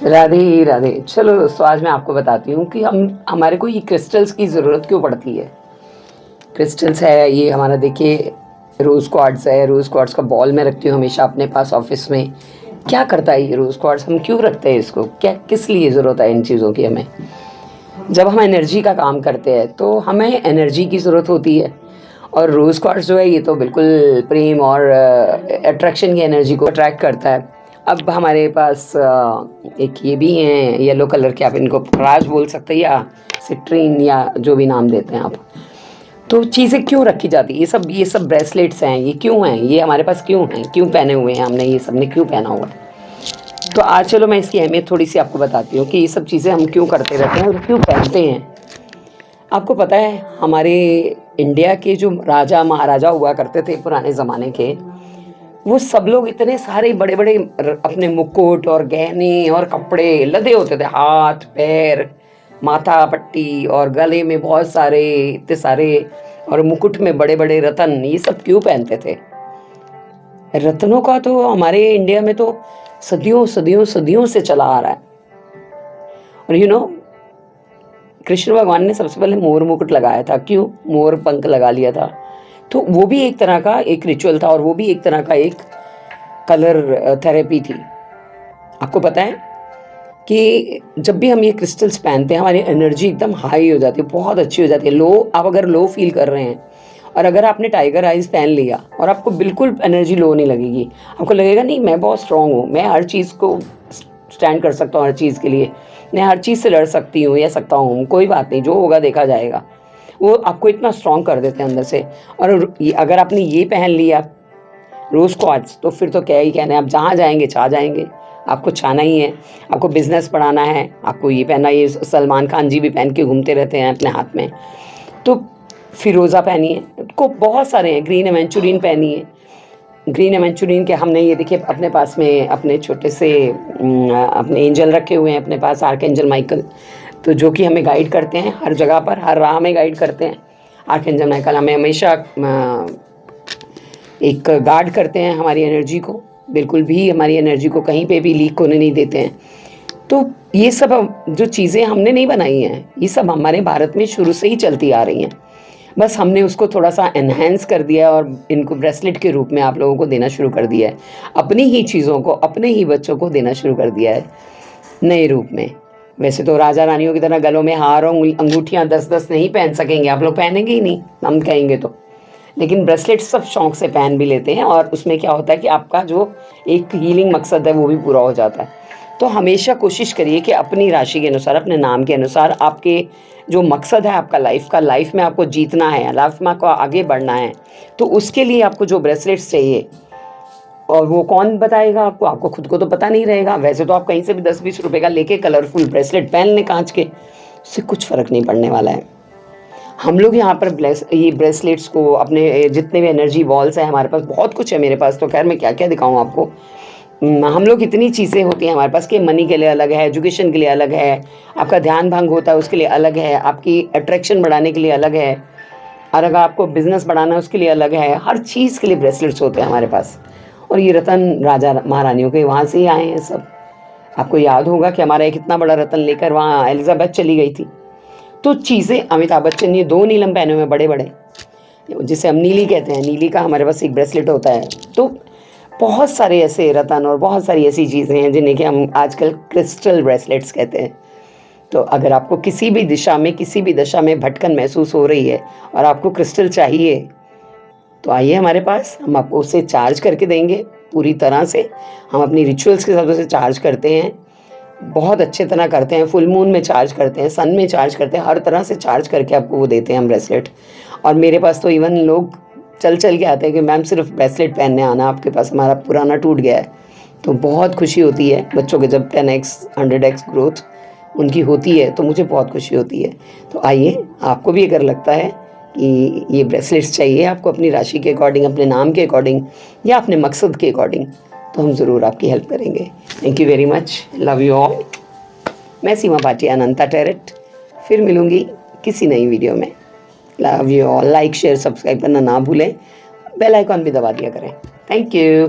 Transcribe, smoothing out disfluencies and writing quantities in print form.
राधे राधे। चलो दोस्तों, आज मैं आपको बताती हूँ कि हमारे को ये क्रिस्टल्स की ज़रूरत क्यों पड़ती है। क्रिस्टल्स है ये हमारा, देखिए रोज़ क्वार्ट्ज है। रोज़ क्वार्ट्ज का बॉल मैं रखती हूँ हमेशा अपने पास ऑफिस में। क्या करता है ये रोज़ क्वार्ट्ज, हम क्यों रखते हैं इसको, क्या किस लिए ज़रूरत है इन चीज़ों की हमें। जब हम एनर्जी का काम करते हैं तो हमें एनर्जी की ज़रूरत होती है, और रोज़ क्वार्ट्ज जो है ये तो बिल्कुल प्रेम और अट्रैक्शन की एनर्जी को अट्रैक्ट करता है। अब हमारे पास एक ये भी हैं येलो कलर के, आप इनको राज बोल सकते हैं या सिट्रीन या जो भी नाम देते हैं आप। तो चीज़ें क्यों रखी जाती है, ये सब ब्रेसलेट्स हैं, ये क्यों हैं, ये हमारे पास क्यों हैं, क्यों पहने हुए हैं हमने, ये सब ने क्यों पहना हुआ है। तो आज चलो मैं इसकी अहमियत थोड़ी सी आपको बताती हूँ कि ये सब चीज़ें हम क्यों करते रहते हैं और क्यों पहनते हैं। आपको पता है हमारे इंडिया के जो राजा महाराजा हुआ करते थे पुराने ज़माने के, वो सब लोग इतने सारे बड़े बड़े अपने मुकुट और गहने और कपड़े लदे होते थे, हाथ पैर माथा पट्टी और गले में बहुत सारे इतने सारे, और मुकुट में बड़े बड़े रतन। ये सब क्यों पहनते थे। रत्नों का तो हमारे इंडिया में तो सदियों सदियों सदियों से चला आ रहा है। और कृष्ण भगवान ने सबसे पहले मोर मुकुट लगाया था, क्यों, मोर पंख लगा लिया था। तो वो भी एक तरह का एक रिचुअल था, और वो भी एक तरह का एक कलर थेरेपी थी। आपको पता है कि जब भी हम ये क्रिस्टल्स पहनते हैं हमारी एनर्जी एकदम हाई हो जाती है, बहुत अच्छी हो जाती है। आप अगर लो फील कर रहे हैं और अगर आपने टाइगर आइज पहन लिया और आपको बिल्कुल एनर्जी लो नहीं लगेगी, आपको लगेगा नहीं मैं बहुत स्ट्रांग हूँ, मैं हर चीज़ को स्टैंड कर सकता हूँ, हर चीज़ के लिए मैं हर चीज़ से लड़ सकती हूँ या सकता हूँ, कोई बात नहीं, जो होगा देखा जाएगा। वो आपको इतना स्ट्रांग कर देते हैं अंदर से। और अगर आपने ये पहन लिया रोज़ क्वार्ट्ज, तो फिर तो क्या ही कहना है, आप जहाँ जाएंगे छा जाएंगे। आपको छाना ही है, आपको बिजनेस बढ़ाना है, आपको ये पहनना। ये सलमान खान जी भी पहन के घूमते रहते हैं अपने हाथ में। तो फिरोज़ा पहनी है, को बहुत सारे हैं, ग्रीन एवेंचुरिन पहनी है। ग्रीन एवेंचुरिन के हमने ये देखिए अपने पास में अपने छोटे से अपने एंजल रखे हुए हैं अपने पास, आर्क एंजल माइकल, तो जो कि हमें गाइड करते हैं हर जगह पर, हर राह में गाइड करते हैं। आर्क एंजल माइकल हमें हमेशा एक गार्ड करते हैं हमारी एनर्जी को, बिल्कुल भी हमारी एनर्जी को कहीं पे भी लीक होने नहीं देते हैं। तो ये सब जो चीज़ें हमने नहीं बनाई हैं, ये सब हमारे भारत में शुरू से ही चलती आ रही हैं, बस हमने उसको थोड़ा सा एनहेंस कर दिया और इनको ब्रेसलेट के रूप में आप लोगों को देना शुरू कर दिया है। अपनी ही चीज़ों को अपने ही बच्चों को देना शुरू कर दिया है नए रूप में। वैसे तो राजा रानियों की तरह गलों में हार और अंगूठियाँ 10-10 नहीं पहन सकेंगे आप लोग, पहनेंगे ही नहीं हम कहेंगे तो, लेकिन ब्रेसलेट सब शौक से पहन भी लेते हैं। और उसमें क्या होता है कि आपका जो एक हीलिंग मकसद है वो भी पूरा हो जाता है। तो हमेशा कोशिश करिए कि अपनी राशि के अनुसार, अपने नाम के अनुसार, आपके जो मकसद है आपका लाइफ में आपको जीतना है, लाइफ में आपको आगे बढ़ना है, तो उसके लिए आपको जो ब्रेसलेट्स चाहिए, और वो कौन बताएगा आपको, आपको खुद को तो पता नहीं रहेगा। वैसे तो आप कहीं से भी 10-20 रुपए का लेके कलरफुल ब्रेसलेट पहन लें कांच के, उससे कुछ फ़र्क नहीं पड़ने वाला है। हम लोग यहाँ पर ये ब्रेसलेट्स को अपने जितने भी एनर्जी बॉल्स हैं, हमारे पास बहुत कुछ है, मेरे पास तो खैर मैं क्या क्या दिखाऊँ आपको। हम लोग इतनी चीज़ें होती हैं हमारे पास कि मनी के लिए अलग है, एजुकेशन के लिए अलग है, आपका ध्यान भंग होता है उसके लिए अलग है, आपकी अट्रैक्शन बढ़ाने के लिए अलग है, और अगर आपको बिजनेस बढ़ाना है उसके लिए अलग है। हर चीज़ के लिए ब्रेसलेट्स होते हैं हमारे पास। और ये रतन राजा महारानियों के वहाँ से ही आए हैं सब। आपको याद होगा कि हमारा एक इतना बड़ा रतन लेकर वहाँ एलिजाबेथ चली गई थी। तो चीज़ें, अमिताभ बच्चन ने 2 नीलम पहने हुए बड़े बड़े, जिसे हम नीली कहते हैं, नीली का हमारे पास एक ब्रेसलेट होता है। तो बहुत सारे ऐसे रतन और बहुत सारी ऐसी चीज़ें हैं जिन्हें कि हम आजकल क्रिस्टल ब्रेसलेट्स कहते हैं। तो अगर आपको किसी भी दिशा में, किसी भी दशा में भटकन महसूस हो रही है और आपको क्रिस्टल चाहिए, तो आइए हमारे पास, हम आपको उसे चार्ज करके देंगे पूरी तरह से। हम अपनी रिचुअल्स के हिसाब से चार्ज करते हैं, बहुत अच्छे तरह करते हैं, फुल मून में चार्ज करते हैं, सन में चार्ज करते हैं, हर तरह से चार्ज करके आपको वो देते हैं हम ब्रेसलेट। और मेरे पास तो इवन लोग चल के आते हैं कि मैम सिर्फ ब्रेसलेट पहनने आना आपके पास, हमारा पुराना टूट गया है। तो बहुत खुशी होती है बच्चों के जब 10x 100x ग्रोथ उनकी होती है, तो मुझे बहुत खुशी होती है। तो आइए, आपको भी अगर लगता है कि ये ब्रेसलेट्स चाहिए आपको अपनी राशि के अकॉर्डिंग, अपने नाम के अकॉर्डिंग या अपने मकसद के अकॉर्डिंग, तो हम ज़रूर आपकी हेल्प करेंगे। Thank you very much, love you all. मैं सीमा भाटिया, अनंता टेरेट, फिर मिलूँगी किसी नई वीडियो में। Love you all. Like share subscribe करना ना भूलें, बेल आइकॉन भी दबा दिया करें। Thank you.